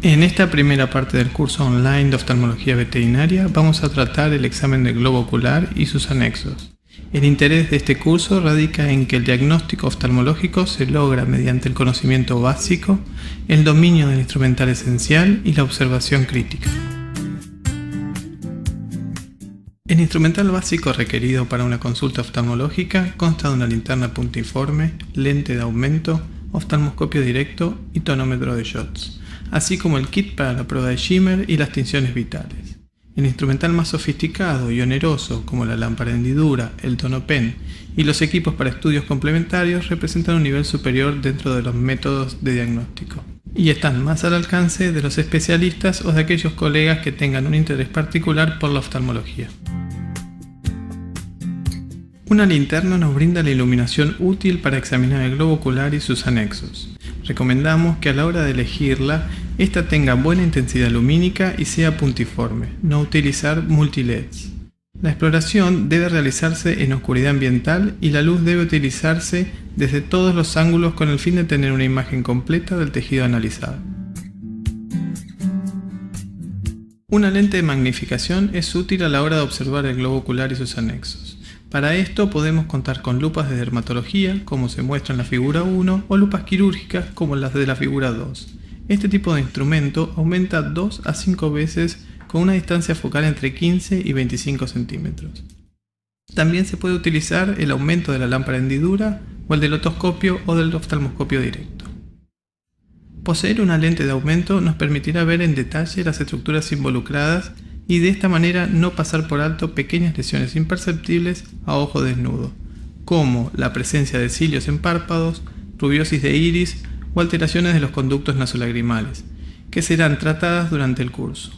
En esta primera parte del curso online de oftalmología veterinaria vamos a tratar el examen del globo ocular y sus anexos. El interés de este curso radica en que el diagnóstico oftalmológico se logra mediante el conocimiento básico, el dominio del instrumental esencial y la observación crítica. El instrumental básico requerido para una consulta oftalmológica consta de una linterna puntiforme, lente de aumento, oftalmoscopio directo y tonómetro de shots, así como el kit para la prueba de shimmer y las tinciones vitales. El instrumental más sofisticado y oneroso, como la lámpara de hendidura, el tonopen y los equipos para estudios complementarios, representan un nivel superior dentro de los métodos de diagnóstico y están más al alcance de los especialistas o de aquellos colegas que tengan un interés particular por la oftalmología. Una linterna nos brinda la iluminación útil para examinar el globo ocular y sus anexos. Recomendamos que a la hora de elegirla, esta tenga buena intensidad lumínica y sea puntiforme, no utilizar multileds. La exploración debe realizarse en oscuridad ambiental y la luz debe utilizarse desde todos los ángulos con el fin de tener una imagen completa del tejido analizado. Una lente de magnificación es útil a la hora de observar el globo ocular y sus anexos. Para esto podemos contar con lupas de dermatología, como se muestra en la figura 1, o lupas quirúrgicas, como las de la figura 2. Este tipo de instrumento aumenta 2 a 5 veces con una distancia focal entre 15 y 25 centímetros. También se puede utilizar el aumento de la lámpara de hendidura o el del otoscopio o del oftalmoscopio directo. Poseer una lente de aumento nos permitirá ver en detalle las estructuras involucradas y de esta manera no pasar por alto pequeñas lesiones imperceptibles a ojo desnudo, como la presencia de cilios en párpados, rubiosis de iris o alteraciones de los conductos nasolagrimales, que serán tratadas durante el curso.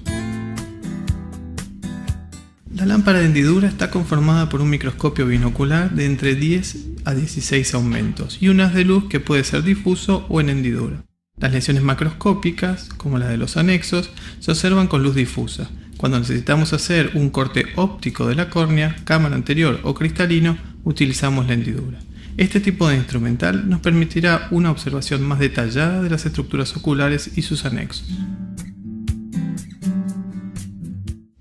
La lámpara de hendidura está conformada por un microscopio binocular de entre 10 a 16 aumentos y un haz de luz que puede ser difuso o en hendidura. Las lesiones macroscópicas, como la de los anexos, se observan con luz difusa. Cuando necesitamos hacer un corte óptico de la córnea, cámara anterior o cristalino, utilizamos la hendidura. Este tipo de instrumental nos permitirá una observación más detallada de las estructuras oculares y sus anexos.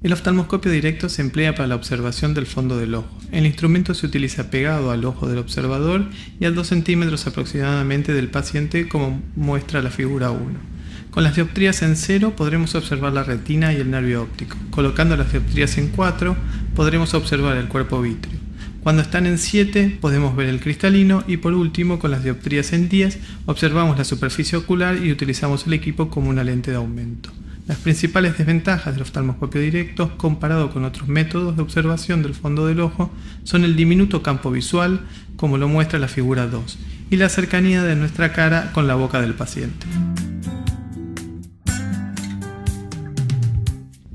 El oftalmoscopio directo se emplea para la observación del fondo del ojo. El instrumento se utiliza pegado al ojo del observador y a 2 centímetros aproximadamente del paciente, como muestra la figura 1. Con las dioptrías en 0 podremos observar la retina y el nervio óptico. Colocando las dioptrías en 4 podremos observar el cuerpo vítreo. Cuando están en 7 podemos ver el cristalino y por último con las dioptrías en 10 observamos la superficie ocular y utilizamos el equipo como una lente de aumento. Las principales desventajas del oftalmoscopio directo comparado con otros métodos de observación del fondo del ojo son el diminuto campo visual, como lo muestra la figura 2, y la cercanía de nuestra cara con la boca del paciente.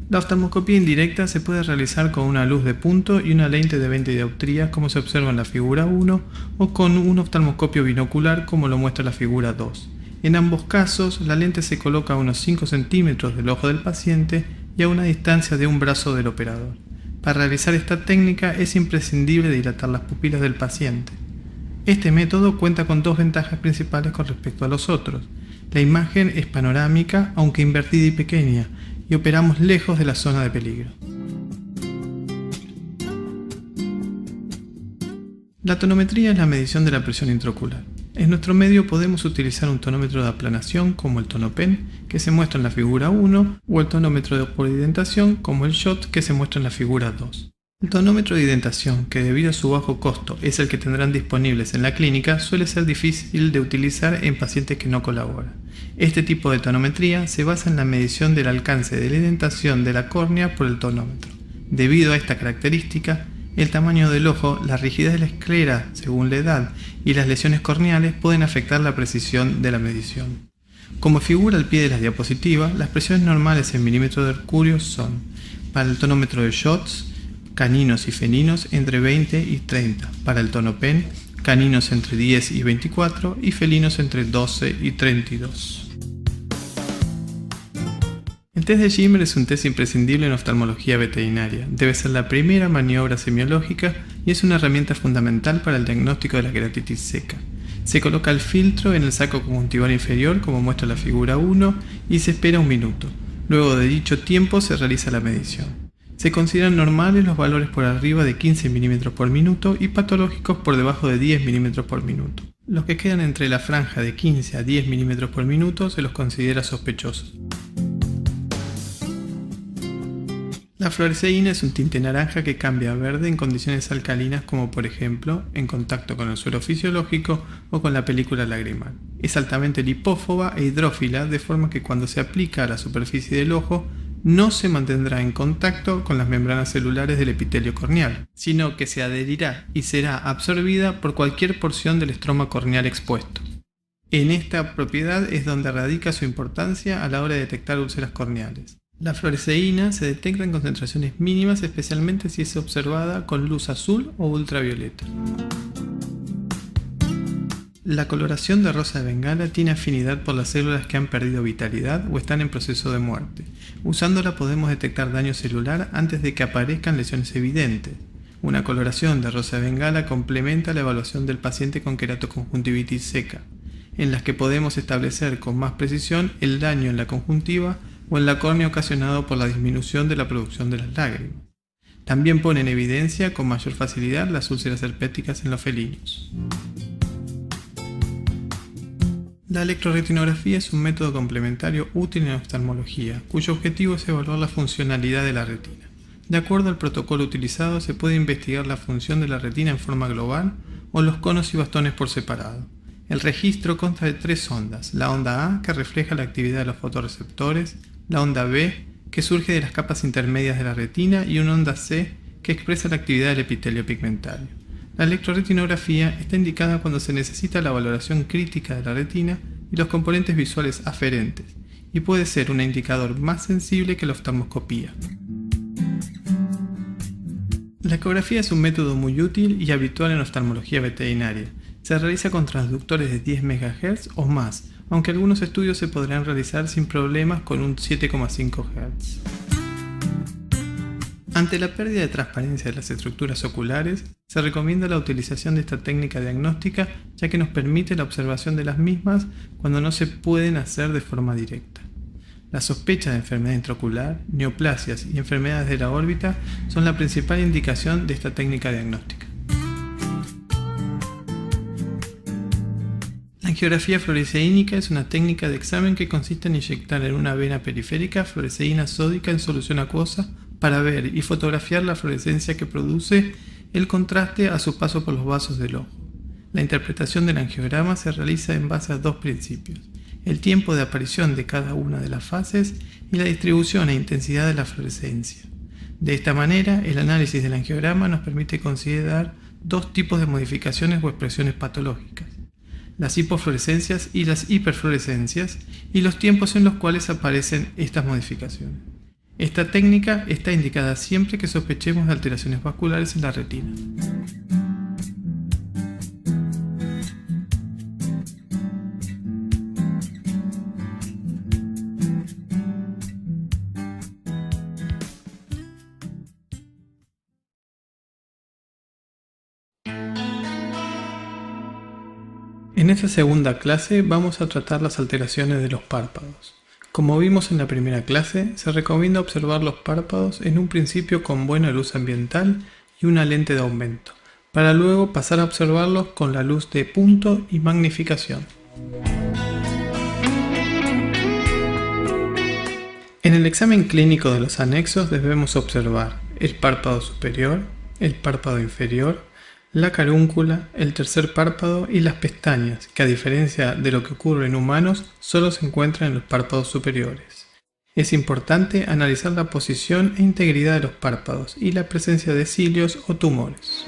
La oftalmoscopía indirecta se puede realizar con una luz de punto y una lente de 20 dioptrías, como se observa en la figura 1, o con un oftalmoscopio binocular, como lo muestra la figura 2. En ambos casos, la lente se coloca a unos 5 centímetros del ojo del paciente y a una distancia de un brazo del operador. Para realizar esta técnica es imprescindible dilatar las pupilas del paciente. Este método cuenta con 2 ventajas principales con respecto a los otros. La imagen es panorámica, aunque invertida y pequeña, y operamos lejos de la zona de peligro. La tonometría es la medición de la presión intraocular. En nuestro medio podemos utilizar un tonómetro de aplanación como el tonopen, que se muestra en la figura 1, o el tonómetro por identación como el shot, que se muestra en la figura 2. El tonómetro de identación, que debido a su bajo costo es el que tendrán disponibles en la clínica, suele ser difícil de utilizar en pacientes que no colaboran. Este tipo de tonometría se basa en la medición del alcance de la indentación de la córnea por el tonómetro. Debido a esta característica, el tamaño del ojo, la rigidez de la esclera según la edad y las lesiones corneales pueden afectar la precisión de la medición. Como figura al pie de la diapositiva, las presiones normales en milímetros de mercurio son, para el tonómetro de shots, caninos y felinos entre 20 y 30, para el tonopen, caninos entre 10 y 24 y felinos entre 12 y 32. El test de Schirmer es un test imprescindible en oftalmología veterinaria. Debe ser la primera maniobra semiológica y es una herramienta fundamental para el diagnóstico de la queratitis seca. Se coloca el filtro en el saco conjuntival inferior, como muestra la figura 1, y se espera un minuto. Luego de dicho tiempo se realiza la medición. Se consideran normales los valores por arriba de 15 mm por minuto y patológicos por debajo de 10 mm por minuto. Los que quedan entre la franja de 15 a 10 mm por minuto se los considera sospechosos. La fluoresceína es un tinte naranja que cambia a verde en condiciones alcalinas como por ejemplo en contacto con el suero fisiológico o con la película lagrimal. Es altamente lipófoba e hidrófila, de forma que cuando se aplica a la superficie del ojo no se mantendrá en contacto con las membranas celulares del epitelio corneal, sino que se adherirá y será absorbida por cualquier porción del estroma corneal expuesto. En esta propiedad es donde radica su importancia a la hora de detectar úlceras corneales. La fluoresceína se detecta en concentraciones mínimas, especialmente si es observada con luz azul o ultravioleta. La coloración de rosa de Bengala tiene afinidad por las células que han perdido vitalidad o están en proceso de muerte. Usándola podemos detectar daño celular antes de que aparezcan lesiones evidentes. Una coloración de rosa de Bengala complementa la evaluación del paciente con queratoconjuntivitis seca, en las que podemos establecer con más precisión el daño en la conjuntiva o en la córnea ocasionado por la disminución de la producción de las lágrimas. También pone en evidencia con mayor facilidad las úlceras herpéticas en los felinos. La electroretinografía es un método complementario útil en oftalmología, cuyo objetivo es evaluar la funcionalidad de la retina. De acuerdo al protocolo utilizado, se puede investigar la función de la retina en forma global o los conos y bastones por separado. El registro consta de 3 ondas: la onda A, que refleja la actividad de los fotorreceptores, la onda B, que surge de las capas intermedias de la retina, y una onda C, que expresa la actividad del epitelio pigmentario. La electroretinografía está indicada cuando se necesita la valoración crítica de la retina y los componentes visuales aferentes, y puede ser un indicador más sensible que la oftalmoscopía. La ecografía es un método muy útil y habitual en oftalmología veterinaria. Se realiza con transductores de 10 MHz o más, aunque algunos estudios se podrán realizar sin problemas con un 7,5 Hz. Ante la pérdida de transparencia de las estructuras oculares, se recomienda la utilización de esta técnica diagnóstica, ya que nos permite la observación de las mismas cuando no se pueden hacer de forma directa. La sospecha de enfermedad intraocular, neoplasias y enfermedades de la órbita son la principal indicación de esta técnica diagnóstica. La angiografía fluoresceínica es una técnica de examen que consiste en inyectar en una vena periférica fluoresceína sódica en solución acuosa para ver y fotografiar la fluorescencia que produce el contraste a su paso por los vasos del ojo. La interpretación del angiograma se realiza en base a 2 principios: el tiempo de aparición de cada una de las fases y la distribución e intensidad de la fluorescencia. De esta manera, el análisis del angiograma nos permite considerar 2 tipos de modificaciones o expresiones patológicas: las hipofluorescencias y las hiperfluorescencias, y los tiempos en los cuales aparecen estas modificaciones. Esta técnica está indicada siempre que sospechemos de alteraciones vasculares en la retina. En esta segunda clase vamos a tratar las alteraciones de los párpados. Como vimos en la primera clase, se recomienda observar los párpados en un principio con buena luz ambiental y una lente de aumento, para luego pasar a observarlos con la luz de punto y magnificación. En el examen clínico de los anexos debemos observar el párpado superior, el párpado inferior, la carúncula, el tercer párpado y las pestañas, que a diferencia de lo que ocurre en humanos, solo se encuentran en los párpados superiores. Es importante analizar la posición e integridad de los párpados y la presencia de cilios o tumores.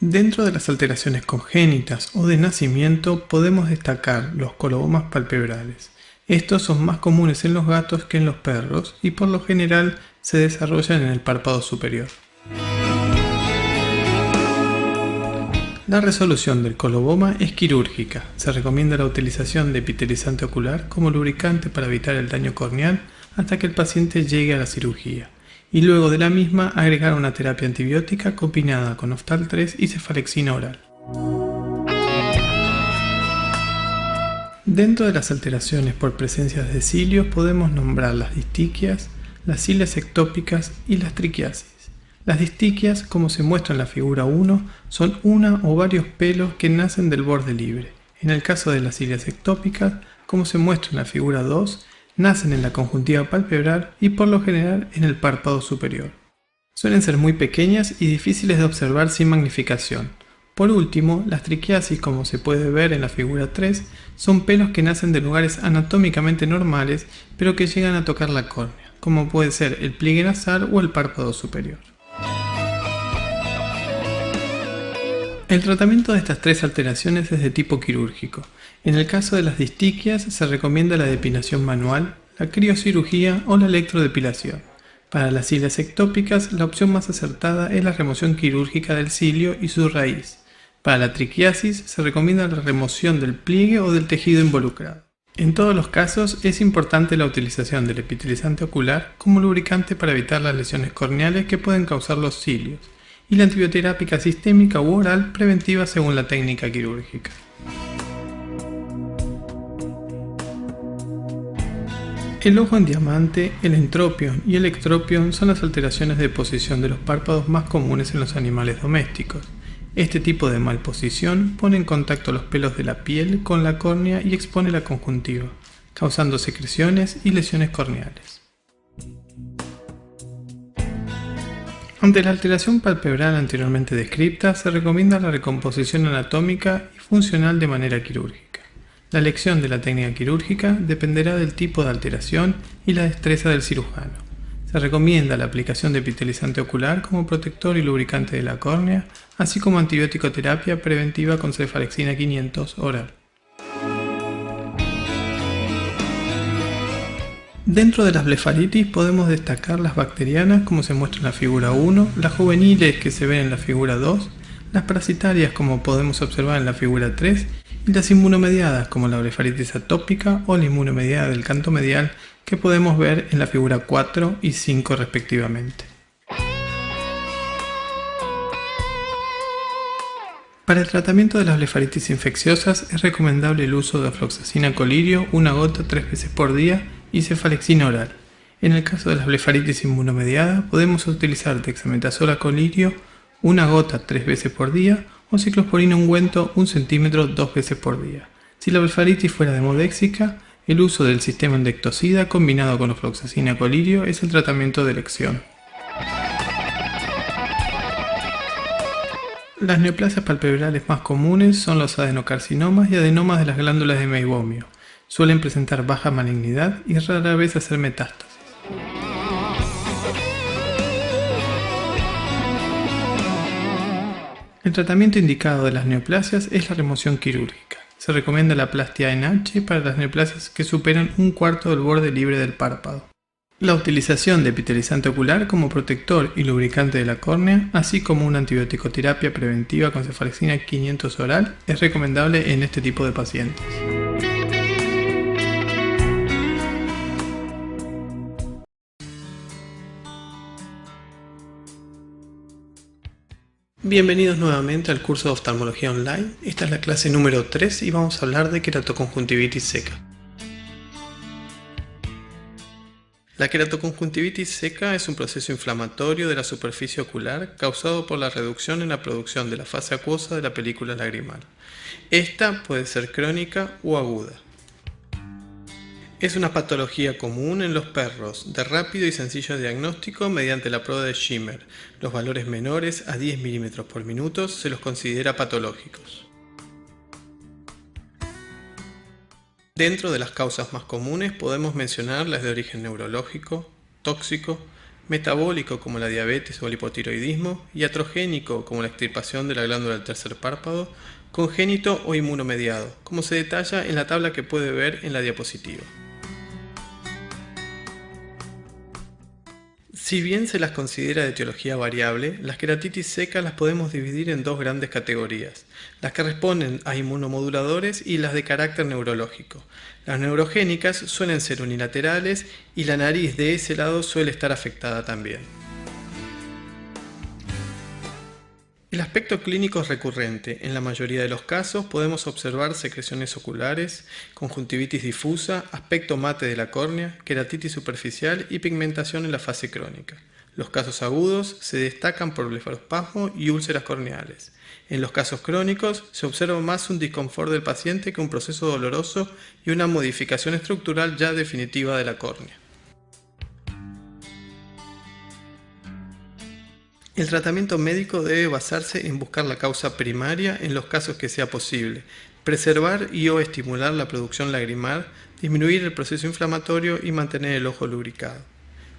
Dentro de las alteraciones congénitas o de nacimiento podemos destacar los colobomas palpebrales. Estos son más comunes en los gatos que en los perros y por lo general se desarrollan en el párpado superior. La resolución del coloboma es quirúrgica. Se recomienda la utilización de epitelizante ocular como lubricante para evitar el daño corneal hasta que el paciente llegue a la cirugía, y luego de la misma agregar una terapia antibiótica combinada con Oftal 3 y cefalexina oral. Dentro de las alteraciones por presencia de cilios podemos nombrar las distiquias, las cilias ectópicas y las triquiasis. Las distiquias, como se muestra en la figura 1, son una o varios pelos que nacen del borde libre. En el caso de las cilias ectópicas, como se muestra en la figura 2, nacen en la conjuntiva palpebral y por lo general en el párpado superior. Suelen ser muy pequeñas y difíciles de observar sin magnificación. Por último, las triquiasis, como se puede ver en la figura 3, son pelos que nacen de lugares anatómicamente normales pero que llegan a tocar la córnea, como puede ser el pliegue nasal o el párpado superior. El tratamiento de estas tres alteraciones es de tipo quirúrgico. En el caso de las distiquias se recomienda la depilación manual, la criocirugía o la electrodepilación. Para las cilias ectópicas, la opción más acertada es la remoción quirúrgica del cilio y su raíz. Para la triquiasis se recomienda la remoción del pliegue o del tejido involucrado. En todos los casos es importante la utilización del epitelizante ocular como lubricante para evitar las lesiones corneales que pueden causar los cilios, y la antibioterápica sistémica u oral preventiva según la técnica quirúrgica. El ojo en diamante, el entropion y el ectropion son las alteraciones de posición de los párpados más comunes en los animales domésticos. Este tipo de malposición pone en contacto los pelos de la piel con la córnea y expone la conjuntiva, causando secreciones y lesiones corneales. Ante la alteración palpebral anteriormente descrita, se recomienda la recomposición anatómica y funcional de manera quirúrgica. La elección de la técnica quirúrgica dependerá del tipo de alteración y la destreza del cirujano. Se recomienda la aplicación de epitelizante ocular como protector y lubricante de la córnea, así como antibiótico terapia preventiva con cefalexina 500 oral. Dentro de las blefaritis podemos destacar las bacterianas, como se muestra en la figura 1, las juveniles que se ven en la figura 2, las parasitarias como podemos observar en la figura 3 y las inmunomediadas como la blefaritis atópica o la inmunomediada del canto medial que podemos ver en la figura 4 y 5 respectivamente. Para el tratamiento de las blefaritis infecciosas es recomendable el uso de ofloxacina colirio, una gota 3 veces por día y cefalexina oral. En el caso de las blefaritis inmunomediada podemos utilizar dexametasona colirio, una gota 3 veces por día o ciclosporina ungüento 1 centímetro 2 veces por día. Si la blefaritis fuera demodéxica, el uso del sistema endectocida combinado con ofloxacina colirio es el tratamiento de elección. Las neoplasias palpebrales más comunes son los adenocarcinomas y adenomas de las glándulas de meibomio. Suelen presentar baja malignidad y rara vez hacer metástasis. El tratamiento indicado de las neoplasias es la remoción quirúrgica. Se recomienda la plastia en H para las neoplasias que superan un cuarto del borde libre del párpado. La utilización de epitelizante ocular como protector y lubricante de la córnea, así como una antibioticoterapia preventiva con cefalexina 500 oral, es recomendable en este tipo de pacientes. Bienvenidos nuevamente al curso de oftalmología online. Esta es la clase número 3 y vamos a hablar de queratoconjuntivitis seca. La queratoconjuntivitis seca es un proceso inflamatorio de la superficie ocular causado por la reducción en la producción de la fase acuosa de la película lagrimal. Esta puede ser crónica o aguda. Es una patología común en los perros, de rápido y sencillo diagnóstico mediante la prueba de Schimmer. Los valores menores a 10 milímetros por minuto se los considera patológicos. Dentro de las causas más comunes podemos mencionar las de origen neurológico, tóxico, metabólico como la diabetes o el hipotiroidismo, iatrogénico como la extirpación de la glándula del tercer párpado, congénito o inmunomediado, como se detalla en la tabla que puede ver en la diapositiva. Si bien se las considera de etiología variable, las queratitis secas las podemos dividir en dos grandes categorías, las que responden a inmunomoduladores y las de carácter neurológico. Las neurogénicas suelen ser unilaterales y la nariz de ese lado suele estar afectada también. El aspecto clínico es recurrente. En la mayoría de los casos podemos observar secreciones oculares, conjuntivitis difusa, aspecto mate de la córnea, queratitis superficial y pigmentación en la fase crónica. Los casos agudos se destacan por blefarospasmo y úlceras corneales. En los casos crónicos se observa más un disconfort del paciente que un proceso doloroso y una modificación estructural ya definitiva de la córnea. El tratamiento médico debe basarse en buscar la causa primaria en los casos que sea posible, preservar y o estimular la producción lagrimal, disminuir el proceso inflamatorio y mantener el ojo lubricado.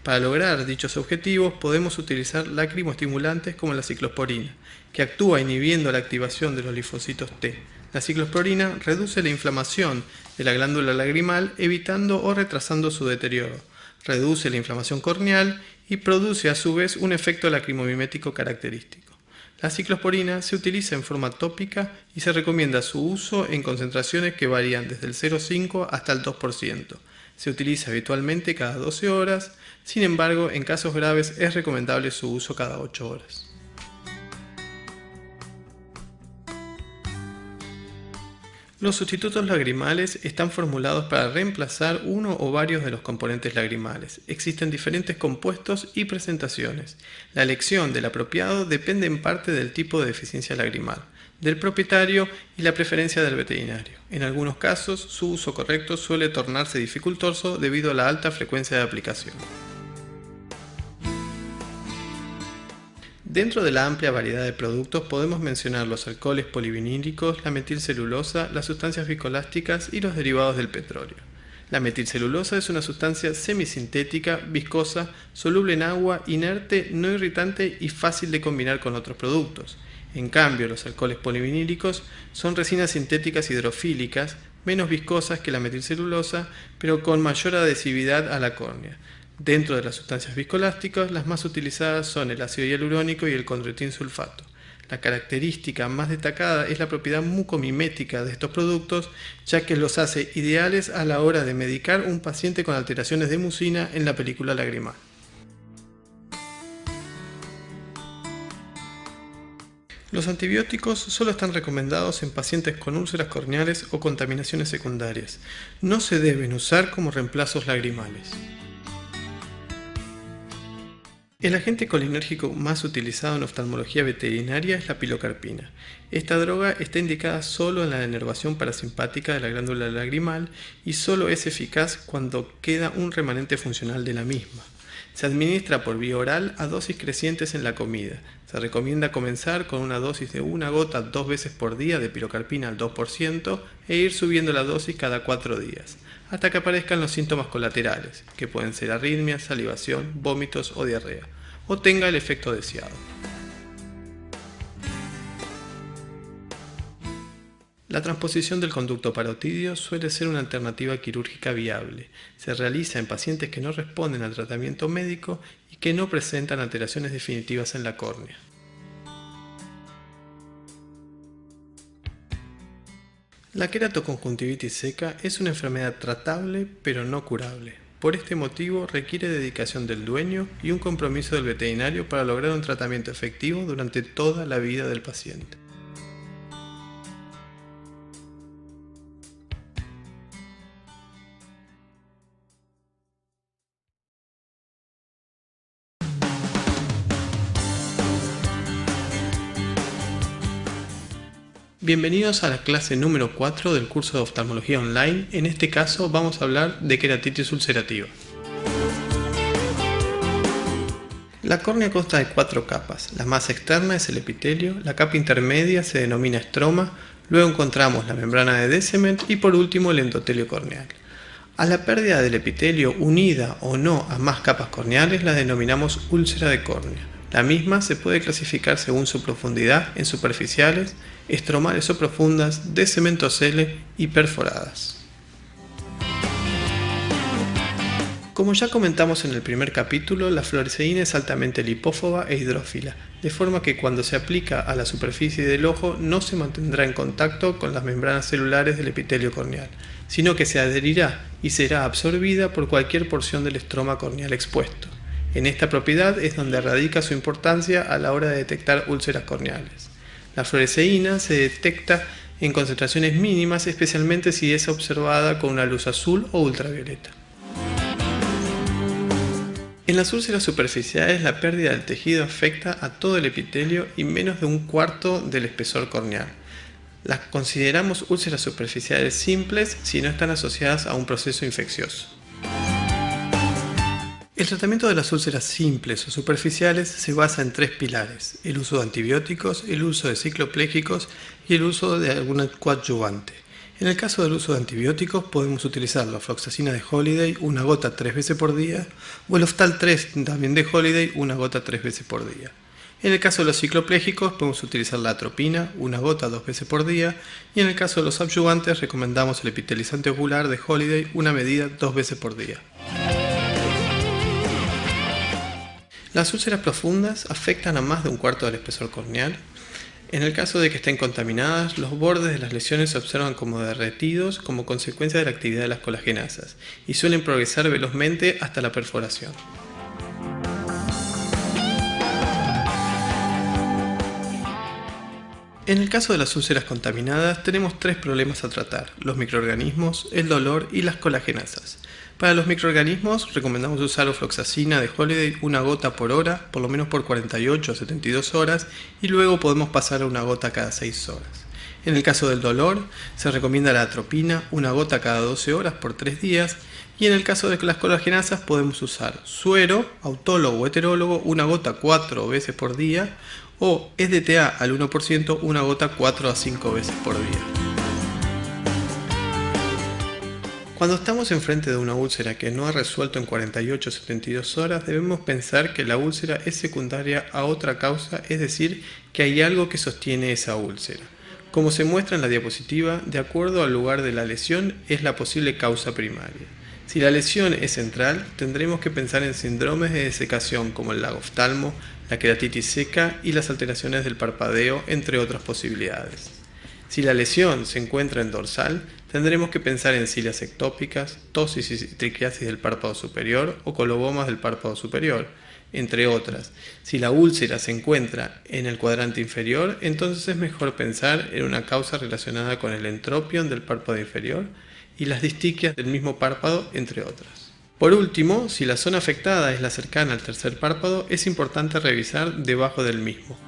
Para lograr dichos objetivos podemos utilizar lacrimoestimulantes como la ciclosporina, que actúa inhibiendo la activación de los linfocitos T. La ciclosporina reduce la inflamación de la glándula lagrimal, evitando o retrasando su deterioro, reduce la inflamación corneal y produce a su vez un efecto lacrimomimético característico. La ciclosporina se utiliza en forma tópica y se recomienda su uso en concentraciones que varían desde el 0,5 hasta el 2%. Se utiliza habitualmente cada 12 horas, sin embargo, en casos graves es recomendable su uso cada 8 horas. Los sustitutos lagrimales están formulados para reemplazar uno o varios de los componentes lagrimales. Existen diferentes compuestos y presentaciones. La elección del apropiado depende en parte del tipo de deficiencia lagrimal, del propietario y la preferencia del veterinario. En algunos casos, su uso correcto suele tornarse dificultoso debido a la alta frecuencia de aplicación. Dentro de la amplia variedad de productos podemos mencionar los alcoholes polivinílicos, la metilcelulosa, las sustancias viscoelásticas y los derivados del petróleo. La metilcelulosa es una sustancia semisintética, viscosa, soluble en agua, inerte, no irritante y fácil de combinar con otros productos. En cambio, los alcoholes polivinílicos son resinas sintéticas hidrofílicas, menos viscosas que la metilcelulosa, pero con mayor adhesividad a la córnea. Dentro de las sustancias viscoelásticas, las más utilizadas son el ácido hialurónico y el condroitin sulfato. La característica más destacada es la propiedad mucomimética de estos productos, ya que los hace ideales a la hora de medicar un paciente con alteraciones de mucina en la película lagrimal. Los antibióticos solo están recomendados en pacientes con úlceras corneales o contaminaciones secundarias. No se deben usar como reemplazos lagrimales. El agente colinérgico más utilizado en oftalmología veterinaria es la pilocarpina. Esta droga está indicada solo en la denervación parasimpática de la glándula lagrimal y solo es eficaz cuando queda un remanente funcional de la misma. Se administra por vía oral a dosis crecientes en la comida. Se recomienda comenzar con una dosis de una gota 2 veces por día de pilocarpina al 2% e ir subiendo la dosis cada 4 días, hasta que aparezcan los síntomas colaterales, que pueden ser arritmias, salivación, vómitos o diarrea, o tenga el efecto deseado. La transposición del conducto parotidio suele ser una alternativa quirúrgica viable. Se realiza en pacientes que no responden al tratamiento médico y que no presentan alteraciones definitivas en la córnea. La queratoconjuntivitis seca es una enfermedad tratable pero no curable. Por este motivo requiere dedicación del dueño y un compromiso del veterinario para lograr un tratamiento efectivo durante toda la vida del paciente. Bienvenidos a la clase número 4 del curso de oftalmología online. En este caso vamos a hablar de queratitis ulcerativa. La córnea consta de 4 capas. La más externa es el epitelio, la capa intermedia se denomina estroma, luego encontramos la membrana de Descemet y por último el endotelio corneal. A la pérdida del epitelio unida o no a más capas corneales la denominamos úlcera de córnea. La misma se puede clasificar según su profundidad en superficiales, estromales o profundas, descementosele y perforadas. Como ya comentamos en el primer capítulo, la fluoresceína es altamente lipófoba e hidrófila, de forma que cuando se aplica a la superficie del ojo no se mantendrá en contacto con las membranas celulares del epitelio corneal, sino que se adherirá y será absorbida por cualquier porción del estroma corneal expuesto. En esta propiedad es donde radica su importancia a la hora de detectar úlceras corneales. La fluoresceína se detecta en concentraciones mínimas, especialmente si es observada con una luz azul o ultravioleta. En las úlceras superficiales, la pérdida del tejido afecta a todo el epitelio y menos de un cuarto del espesor corneal. Las consideramos úlceras superficiales simples si no están asociadas a un proceso infeccioso. El tratamiento de las úlceras simples o superficiales se basa en tres pilares: el uso de antibióticos, el uso de cicloplégicos y el uso de algún coadyuvante. En el caso del uso de antibióticos podemos utilizar la ofloxacina de Holiday, una gota 3 veces por día, o el Oftal 3 también de Holiday, una gota 3 veces por día. En el caso de los cicloplégicos podemos utilizar la atropina, una gota 2 veces por día, y en el caso de los adyuvantes recomendamos el epitelizante ocular de Holiday, una medida 2 veces por día. Las úlceras profundas afectan a más de un cuarto del espesor corneal. En el caso de que estén contaminadas, los bordes de las lesiones se observan como derretidos como consecuencia de la actividad de las colagenasas y suelen progresar velozmente hasta la perforación. En el caso de las úlceras contaminadas tenemos tres problemas a tratar: los microorganismos, el dolor y las colagenasas. Para los microorganismos recomendamos usar ofloxacina de Holiday, una gota por hora, por lo menos por 48 a 72 horas, y luego podemos pasar a una gota cada 6 horas. En el caso del dolor se recomienda la atropina, una gota cada 12 horas por 3 días, y en el caso de las colagenasas podemos usar suero, autólogo o heterólogo, una gota 4 veces por día, o EDTA al 1%, una gota 4 a 5 veces por día. Cuando estamos enfrente de una úlcera que no ha resuelto en 48 o 72 horas, debemos pensar que la úlcera es secundaria a otra causa, es decir, que hay algo que sostiene esa úlcera. Como se muestra en la diapositiva, de acuerdo al lugar de la lesión, es la posible causa primaria. Si la lesión es central, tendremos que pensar en síndromes de desecación como el lagoftalmo, la queratitis seca y las alteraciones del parpadeo, entre otras posibilidades. Si la lesión se encuentra en dorsal, tendremos que pensar en cilias ectópicas, ptosis y triquiasis del párpado superior o colobomas del párpado superior, entre otras. Si la úlcera se encuentra en el cuadrante inferior, entonces es mejor pensar en una causa relacionada con el entropion del párpado inferior y las distiquias del mismo párpado, entre otras. Por último, si la zona afectada es la cercana al tercer párpado, es importante revisar debajo del mismo.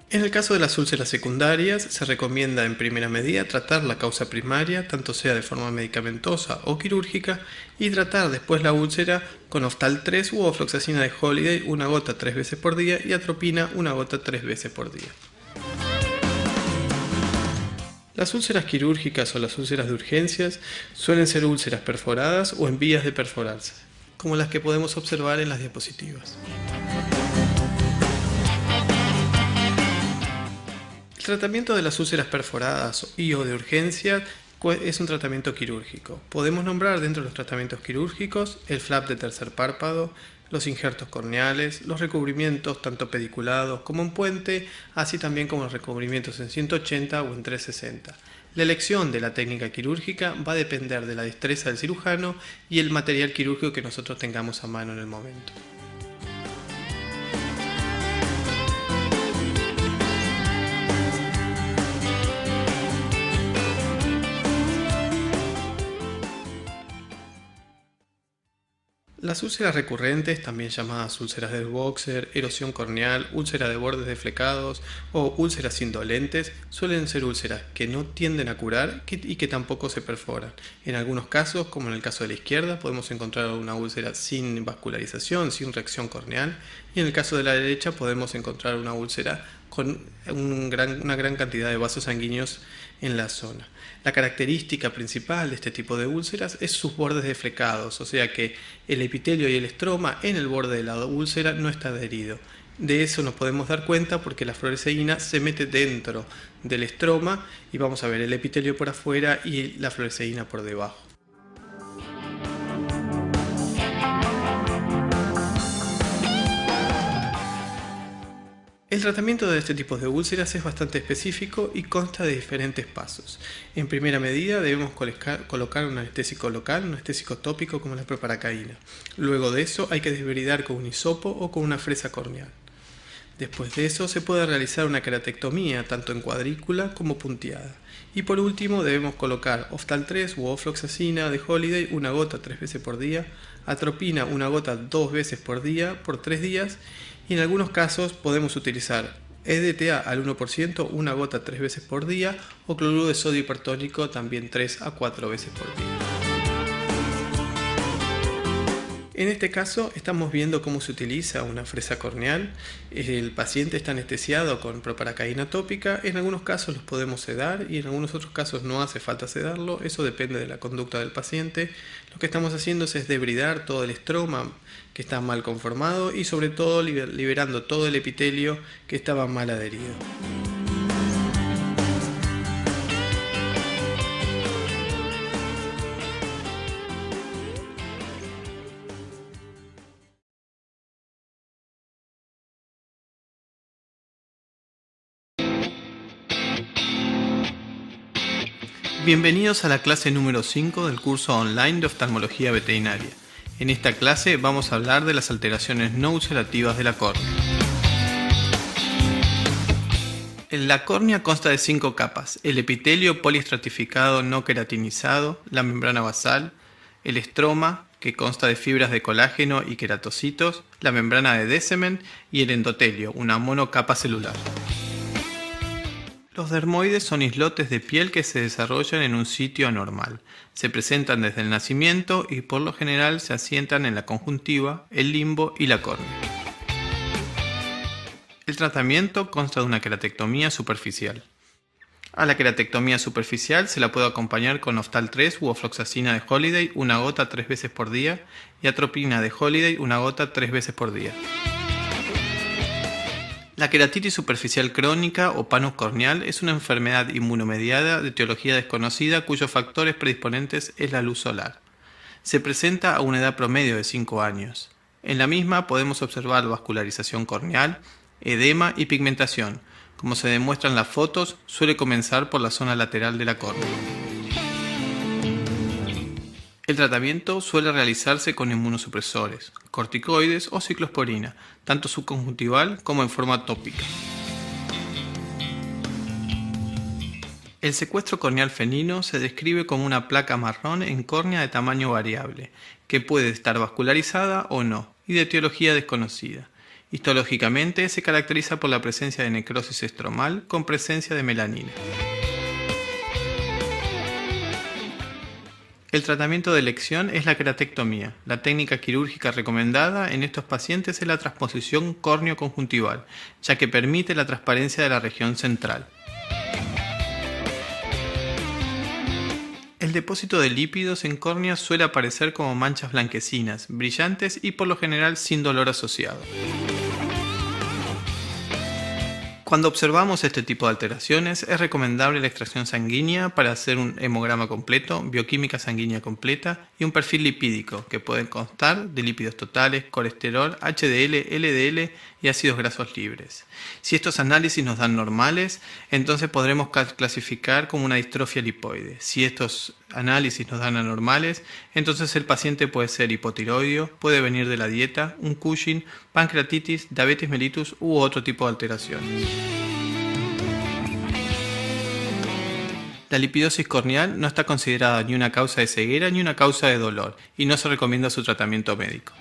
En el caso de las úlceras secundarias, se recomienda en primera medida tratar la causa primaria, tanto sea de forma medicamentosa o quirúrgica, y tratar después la úlcera con Oftal 3 u ofloxacina de Holiday, una gota 3 veces por día, y atropina, una gota 3 veces por día. Las úlceras quirúrgicas o las úlceras de urgencias suelen ser úlceras perforadas o en vías de perforarse, como las que podemos observar en las diapositivas. El tratamiento de las úlceras perforadas y o de urgencia es un tratamiento quirúrgico. Podemos nombrar dentro de los tratamientos quirúrgicos el flap de tercer párpado, los injertos corneales, los recubrimientos tanto pediculados como en puente, así también como los recubrimientos en 180 o en 360. La elección de la técnica quirúrgica va a depender de la destreza del cirujano y el material quirúrgico que nosotros tengamos a mano en el momento. Las úlceras recurrentes, también llamadas úlceras del boxer, erosión corneal, úlcera de bordes deflecados o úlceras indolentes, suelen ser úlceras que no tienden a curar y que tampoco se perforan. En algunos casos, como en el caso de la izquierda, podemos encontrar una úlcera sin vascularización, sin reacción corneal, y en el caso de la derecha podemos encontrar una úlcera con una gran cantidad de vasos sanguíneos en la zona. La característica principal de este tipo de úlceras es sus bordes deflecados, o sea que el epitelio y el estroma en el borde de la úlcera no está adherido. De eso nos podemos dar cuenta porque la fluoresceína se mete dentro del estroma y vamos a ver el epitelio por afuera y la fluoresceína por debajo. El tratamiento de este tipo de úlceras es bastante específico y consta de diferentes pasos. En primera medida debemos colocar un anestésico local, un anestésico tópico como la proparacaína. Luego de eso hay que desbridar con un hisopo o con una fresa corneal. Después de eso se puede realizar una queratectomía tanto en cuadrícula como punteada. Y por último debemos colocar Oftal 3 u ofloxacina de Holiday una gota 3 veces por día, atropina una gota 2 veces por día por 3 días y en algunos casos podemos utilizar EDTA al 1% una gota 3 veces por día o cloruro de sodio hipertónico también 3 a 4 veces por día. En este caso estamos viendo cómo se utiliza una fresa corneal. El paciente está anestesiado con proparacaína tópica. En algunos casos los podemos sedar y en algunos otros casos no hace falta sedarlo. Eso depende de la conducta del paciente. Lo que estamos haciendo es debridar todo el estroma que está mal conformado y sobre todo liberando todo el epitelio que estaba mal adherido. Bienvenidos a la clase número 5 del curso online de oftalmología veterinaria. En esta clase vamos a hablar de las alteraciones no ulcerativas de la córnea. La córnea consta de 5 capas: el epitelio poliestratificado no queratinizado, la membrana basal, el estroma, que consta de fibras de colágeno y queratocitos, la membrana de Descemet y el endotelio, una monocapa celular. Los dermoides son islotes de piel que se desarrollan en un sitio anormal. Se presentan desde el nacimiento y por lo general se asientan en la conjuntiva, el limbo y la córnea. El tratamiento consta de una queratectomía superficial. A la queratectomía superficial se la puede acompañar con Oftal 3 u ofloxacina de Holiday una gota 3 veces por día y atropina de Holiday una gota 3 veces por día. La queratitis superficial crónica o panus corneal es una enfermedad inmunomediada de etiología desconocida cuyos factores predisponentes es la luz solar. Se presenta a una edad promedio de 5 años. En la misma podemos observar vascularización corneal, edema y pigmentación. Como se demuestra en las fotos, suele comenzar por la zona lateral de la córnea. El tratamiento suele realizarse con inmunosupresores, corticoides o ciclosporina, tanto subconjuntival como en forma tópica. El secuestro corneal fenino se describe como una placa marrón en córnea de tamaño variable, que puede estar vascularizada o no, y de etiología desconocida. Histológicamente se caracteriza por la presencia de necrosis estromal con presencia de melanina. El tratamiento de elección es la queratectomía. La técnica quirúrgica recomendada en estos pacientes es la transposición córneo-conjuntival, ya que permite la transparencia de la región central. El depósito de lípidos en córnea suele aparecer como manchas blanquecinas, brillantes y por lo general sin dolor asociado. Cuando observamos este tipo de alteraciones, es recomendable la extracción sanguínea para hacer un hemograma completo, bioquímica sanguínea completa y un perfil lipídico que puede constar de lípidos totales, colesterol, HDL, LDL y ácidos grasos libres. Si estos análisis nos dan normales, entonces podremos clasificar como una distrofia lipoide. Si estos análisis nos dan anormales, entonces el paciente puede ser hipotiroideo, puede venir de la dieta, un Cushing, pancreatitis, diabetes mellitus u otro tipo de alteraciones. La lipidosis corneal no está considerada ni una causa de ceguera ni una causa de dolor y no se recomienda su tratamiento médico.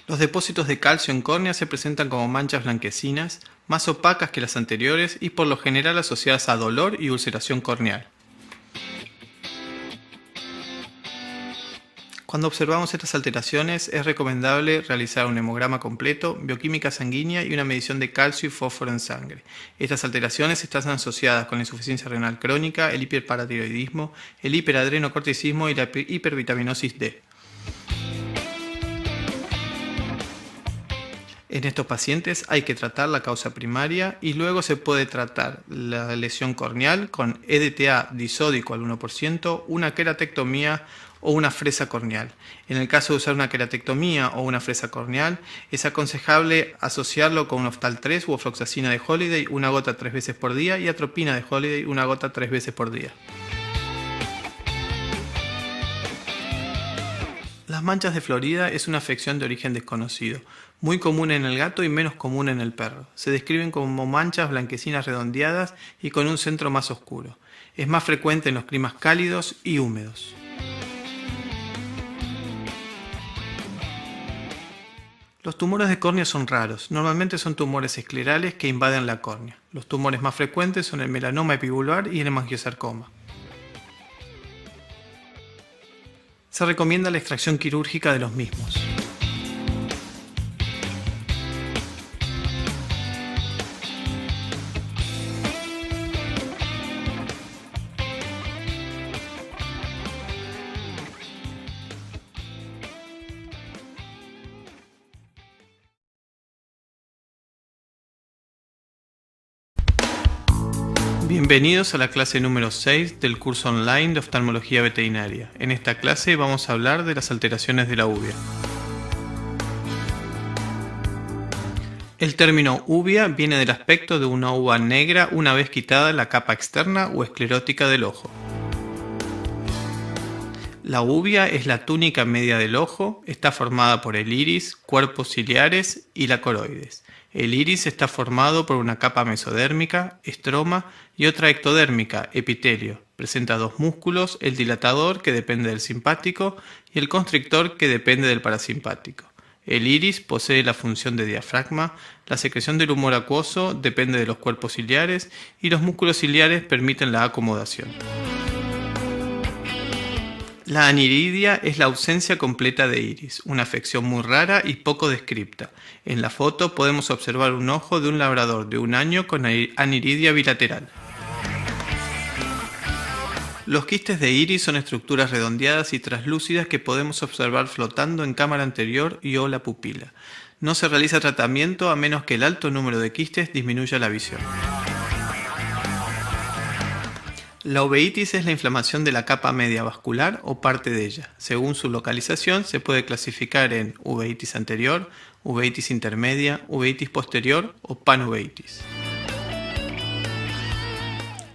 Los depósitos de calcio en córnea se presentan como manchas blanquecinas, más opacas que las anteriores y por lo general asociadas a dolor y ulceración corneal. Cuando observamos estas alteraciones es recomendable realizar un hemograma completo, bioquímica sanguínea y una medición de calcio y fósforo en sangre. Estas alteraciones están asociadas con la insuficiencia renal crónica, el hiperparatiroidismo, el hiperadrenocorticismo y la hipervitaminosis D. En estos pacientes hay que tratar la causa primaria y luego se puede tratar la lesión corneal con EDTA disódico al 1%, una queratectomía o una fresa corneal. En el caso de usar una queratectomía o una fresa corneal, es aconsejable asociarlo con un Oftal 3 u ofloxacina de Holiday, una gota 3 veces por día, y atropina de Holiday, una gota 3 veces por día. Las manchas de Florida es una afección de origen desconocido, muy común en el gato y menos común en el perro. Se describen como manchas blanquecinas redondeadas y con un centro más oscuro. Es más frecuente en los climas cálidos y húmedos. Los tumores de córnea son raros, normalmente son tumores esclerales que invaden la córnea. Los tumores más frecuentes son el melanoma epibular y el hemangiosarcoma. Se recomienda la extracción quirúrgica de los mismos. Bienvenidos a la clase número 6 del curso online de oftalmología veterinaria. En esta clase vamos a hablar de las alteraciones de la uvea. El término uvea viene del aspecto de una uva negra una vez quitada la capa externa o esclerótica del ojo. La uvea es la túnica media del ojo, está formada por el iris, cuerpos ciliares y la coroides. El iris está formado por una capa mesodérmica, estroma, y otra ectodérmica, epitelio. Presenta dos músculos, el dilatador, que depende del simpático, y el constrictor, que depende del parasimpático. El iris posee la función de diafragma, la secreción del humor acuoso depende de los cuerpos ciliares, y los músculos ciliares permiten la acomodación. La aniridia es la ausencia completa de iris, una afección muy rara y poco descripta. En la foto podemos observar un ojo de un labrador de 1 año con aniridia bilateral. Los quistes de iris son estructuras redondeadas y translúcidas que podemos observar flotando en cámara anterior y o la pupila. No se realiza tratamiento a menos que el alto número de quistes disminuya la visión. La uveitis es la inflamación de la capa media vascular o parte de ella. Según su localización se puede clasificar en uveitis anterior, uveitis intermedia, uveitis posterior o panuveitis.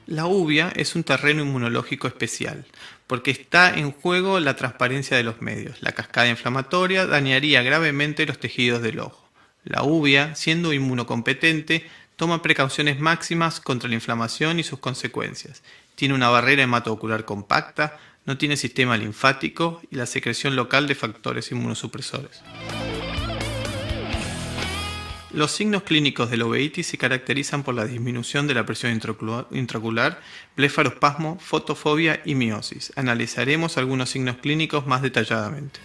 La uvea es un terreno inmunológico especial, porque está en juego la transparencia de los medios. La cascada inflamatoria dañaría gravemente los tejidos del ojo. La uvea, siendo inmunocompetente, toma precauciones máximas contra la inflamación y sus consecuencias. Tiene una barrera hematoocular compacta, no tiene sistema linfático y la secreción local de factores inmunosupresores. Los signos clínicos de la uveitis se caracterizan por la disminución de la presión intraocular, blefarospasmo, fotofobia y miosis. Analizaremos algunos signos clínicos más detalladamente.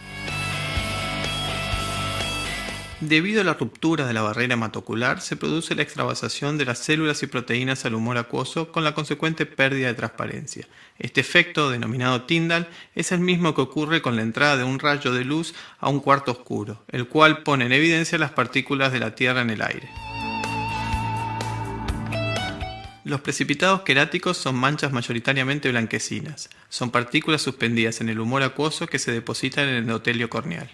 Debido a la ruptura de la barrera hematocular, se produce la extravasación de las células y proteínas al humor acuoso con la consecuente pérdida de transparencia. Este efecto, denominado Tyndall, es el mismo que ocurre con la entrada de un rayo de luz a un cuarto oscuro, el cual pone en evidencia las partículas de la Tierra en el aire. Los precipitados queráticos son manchas mayoritariamente blanquecinas. Son partículas suspendidas en el humor acuoso que se depositan en el endotelio corneal.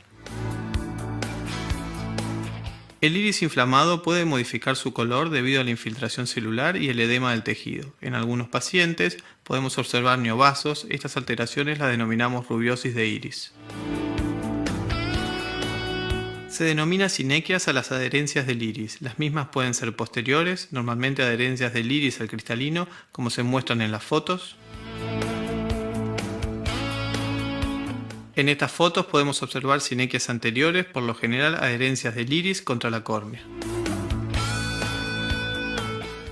El iris inflamado puede modificar su color debido a la infiltración celular y el edema del tejido. En algunos pacientes podemos observar neovasos. Estas alteraciones las denominamos rubiosis de iris. Se denomina sinequias a las adherencias del iris. Las mismas pueden ser posteriores, normalmente adherencias del iris al cristalino, como se muestran en las fotos. En estas fotos podemos observar sinequias anteriores, por lo general adherencias del iris contra la córnea.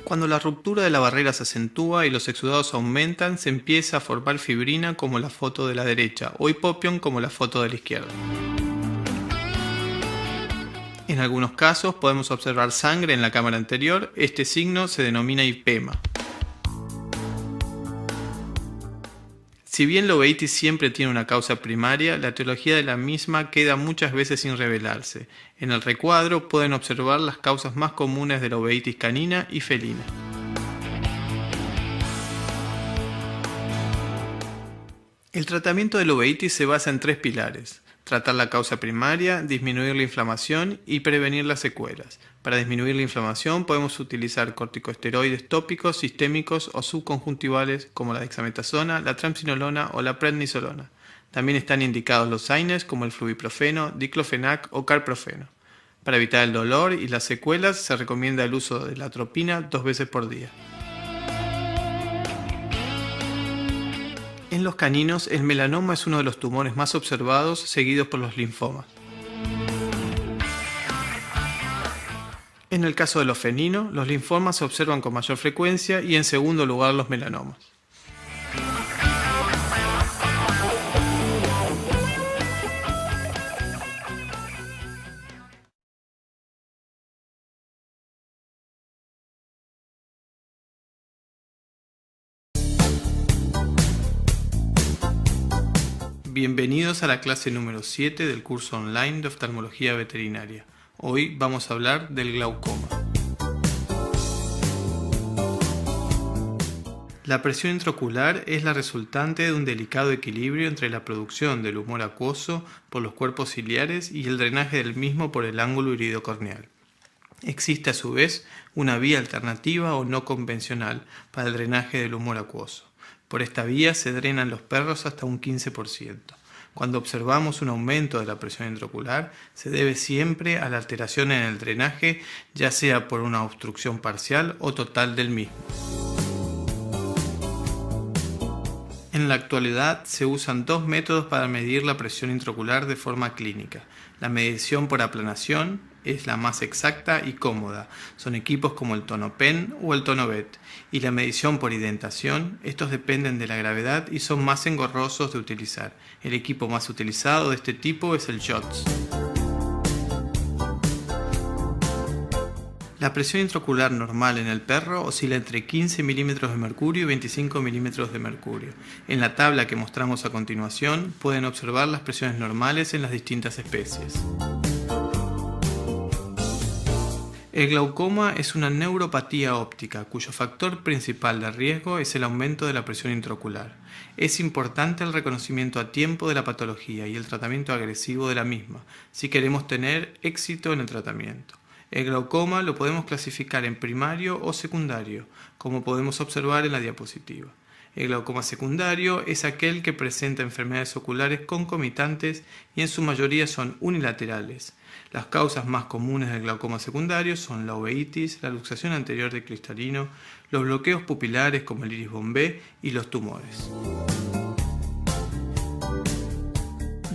Cuando la ruptura de la barrera se acentúa y los exudados aumentan, se empieza a formar fibrina como la foto de la derecha o hipopión como la foto de la izquierda. En algunos casos podemos observar sangre en la cámara anterior. Este signo se denomina hipema. Si bien la uveitis siempre tiene una causa primaria, la etiología de la misma queda muchas veces sin revelarse. En el recuadro pueden observar las causas más comunes de la uveitis canina y felina. El tratamiento de la uveitis se basa en 3 pilares: tratar la causa primaria, disminuir la inflamación y prevenir las secuelas. Para disminuir la inflamación podemos utilizar corticosteroides tópicos, sistémicos o subconjuntivales como la dexametasona, la triamcinolona o la prednisolona. También están indicados los AINES como el flubiprofeno, diclofenac o carprofeno. Para evitar el dolor y las secuelas se recomienda el uso de la atropina 2 veces por día. En los caninos, el melanoma es uno de los tumores más observados, seguidos por los linfomas. En el caso de los felinos, los linfomas se observan con mayor frecuencia y en segundo lugar los melanomas. Bienvenidos a la clase número 7 del curso online de oftalmología veterinaria. Hoy vamos a hablar del glaucoma. La presión intraocular es la resultante de un delicado equilibrio entre la producción del humor acuoso por los cuerpos ciliares y el drenaje del mismo por el ángulo iridocorneal. Existe a su vez una vía alternativa o no convencional para el drenaje del humor acuoso. Por esta vía se drenan los perros hasta un 15%. Cuando observamos un aumento de la presión intraocular, se debe siempre a la alteración en el drenaje, ya sea por una obstrucción parcial o total del mismo. En la actualidad se usan 2 métodos para medir la presión intraocular de forma clínica. La medición por aplanación es la más exacta y cómoda. Son equipos como el TonoPen o el TonoVet. Y la medición por indentación, estos dependen de la gravedad y son más engorrosos de utilizar. El equipo más utilizado de este tipo es el JOTS. La presión intraocular normal en el perro oscila entre 15 milímetros de mercurio y 25 milímetros de mercurio. En la tabla que mostramos a continuación pueden observar las presiones normales en las distintas especies. El glaucoma es una neuropatía óptica cuyo factor principal de riesgo es el aumento de la presión intraocular. Es importante el reconocimiento a tiempo de la patología y el tratamiento agresivo de la misma, si queremos tener éxito en el tratamiento. El glaucoma lo podemos clasificar en primario o secundario, como podemos observar en la diapositiva. El glaucoma secundario es aquel que presenta enfermedades oculares concomitantes y en su mayoría son unilaterales. Las causas más comunes del glaucoma secundario son la uveitis, la luxación anterior del cristalino, los bloqueos pupilares como el iris bombé y los tumores.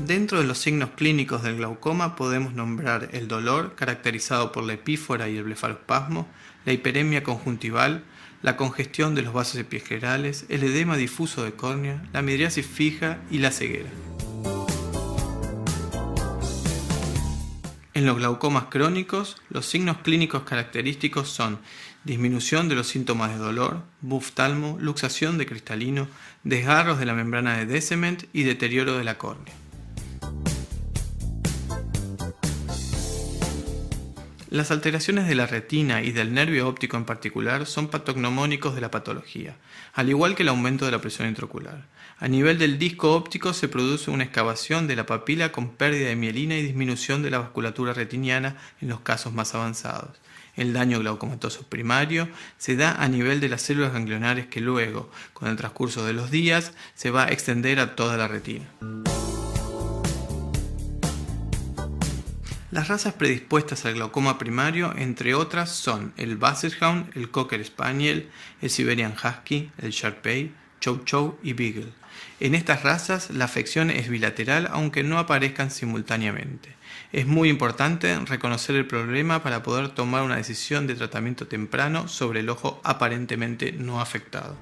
Dentro de los signos clínicos del glaucoma podemos nombrar el dolor, caracterizado por la epífora y el blefarospasmo, la hiperemia conjuntival, la congestión de los vasos epiglerales, el edema difuso de córnea, la midriasis fija y la ceguera. En los glaucomas crónicos, los signos clínicos característicos son disminución de los síntomas de dolor, buftalmo, luxación de cristalino, desgarros de la membrana de Descement y deterioro de la córnea. Las alteraciones de la retina y del nervio óptico en particular son patognomónicos de la patología, al igual que el aumento de la presión intraocular. A nivel del disco óptico se produce una excavación de la papila con pérdida de mielina y disminución de la vasculatura retiniana en los casos más avanzados. El daño glaucomatoso primario se da a nivel de las células ganglionares que luego, con el transcurso de los días, se va a extender a toda la retina. Las razas predispuestas al glaucoma primario, entre otras, son el Basset Hound, el Cocker Spaniel, el Siberian Husky, el Shar-Pei, Chow Chow y Beagle. En estas razas, la afección es bilateral, aunque no aparezcan simultáneamente. Es muy importante reconocer el problema para poder tomar una decisión de tratamiento temprano sobre el ojo aparentemente no afectado.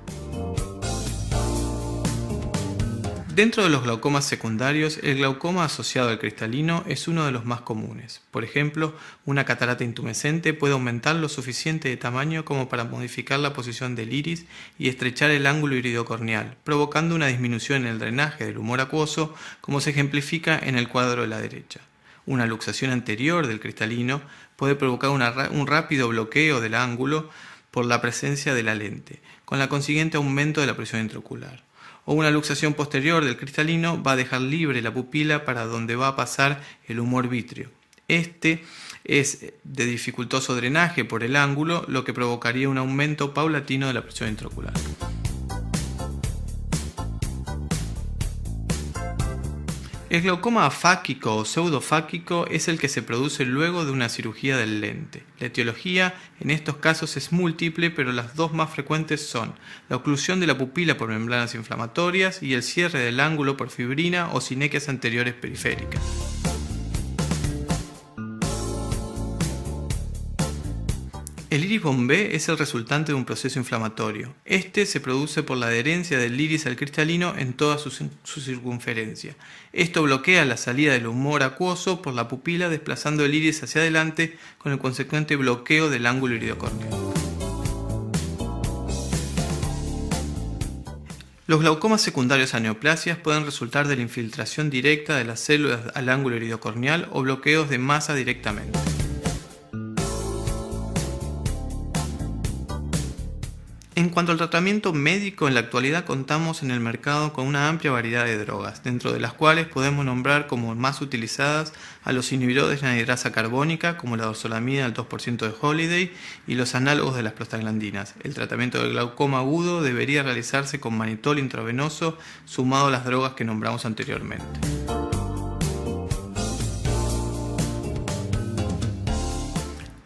Dentro de los glaucomas secundarios, el glaucoma asociado al cristalino es uno de los más comunes. Por ejemplo, una catarata intumescente puede aumentar lo suficiente de tamaño como para modificar la posición del iris y estrechar el ángulo iridocorneal, provocando una disminución en el drenaje del humor acuoso, como se ejemplifica en el cuadro de la derecha. Una luxación anterior del cristalino puede provocar un rápido bloqueo del ángulo por la presencia de la lente, con la consiguiente aumento de la presión intraocular. o una luxación posterior del cristalino va a dejar libre la pupila para donde va a pasar el humor vítreo. Este es de dificultoso drenaje por el ángulo, lo que provocaría un aumento paulatino de la presión intraocular. El glaucoma afáquico o pseudofáquico es el que se produce luego de una cirugía del lente. La etiología en estos casos es múltiple, pero las dos más frecuentes son la oclusión de la pupila por membranas inflamatorias y el cierre del ángulo por fibrina o sinequias anteriores periféricas. El iris bombé es el resultante de un proceso inflamatorio. Este se produce por la adherencia del iris al cristalino en toda su circunferencia. Esto bloquea la salida del humor acuoso por la pupila, desplazando el iris hacia adelante con el consecuente bloqueo del ángulo iridocorneal. Los glaucomas secundarios a neoplasias pueden resultar de la infiltración directa de las células al ángulo iridocorneal o bloqueos de masa directamente. En cuanto al tratamiento médico, en la actualidad contamos en el mercado con una amplia variedad de drogas, dentro de las cuales podemos nombrar como más utilizadas a los inhibidores de la anhidrasa carbónica, como la dorzolamida al 2% de Holiday, y los análogos de las prostaglandinas. El tratamiento del glaucoma agudo debería realizarse con manitol intravenoso, sumado a las drogas que nombramos anteriormente.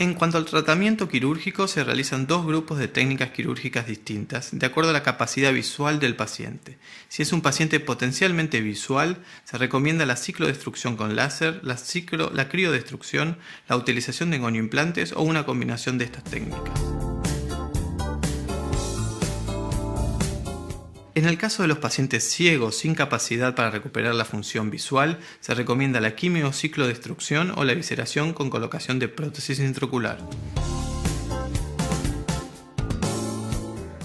En cuanto al tratamiento quirúrgico, se realizan dos grupos de técnicas quirúrgicas distintas, de acuerdo a la capacidad visual del paciente. Si es un paciente potencialmente visual, se recomienda la ciclodestrucción con láser, la criodestrucción, la utilización de gonioimplantes o una combinación de estas técnicas. En el caso de los pacientes ciegos sin capacidad para recuperar la función visual, se recomienda la quimiociclodestrucción o la evisceración con colocación de prótesis intraocular.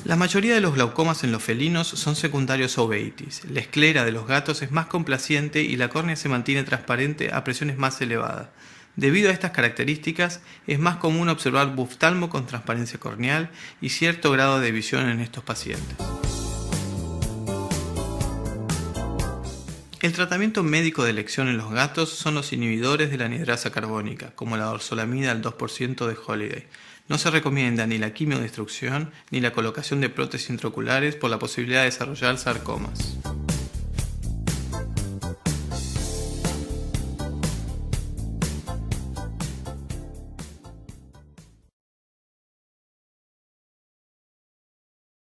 La mayoría de los glaucomas en los felinos son secundarios a uveitis. La esclera de los gatos es más complaciente y la córnea se mantiene transparente a presiones más elevadas. Debido a estas características, es más común observar buftalmo con transparencia corneal y cierto grado de visión en estos pacientes. El tratamiento médico de elección en los gatos son los inhibidores de la anhidrasa carbónica, como la dorzolamida al 2% de Holiday. No se recomienda ni la quimiodestrucción ni la colocación de prótesis intraoculares por la posibilidad de desarrollar sarcomas.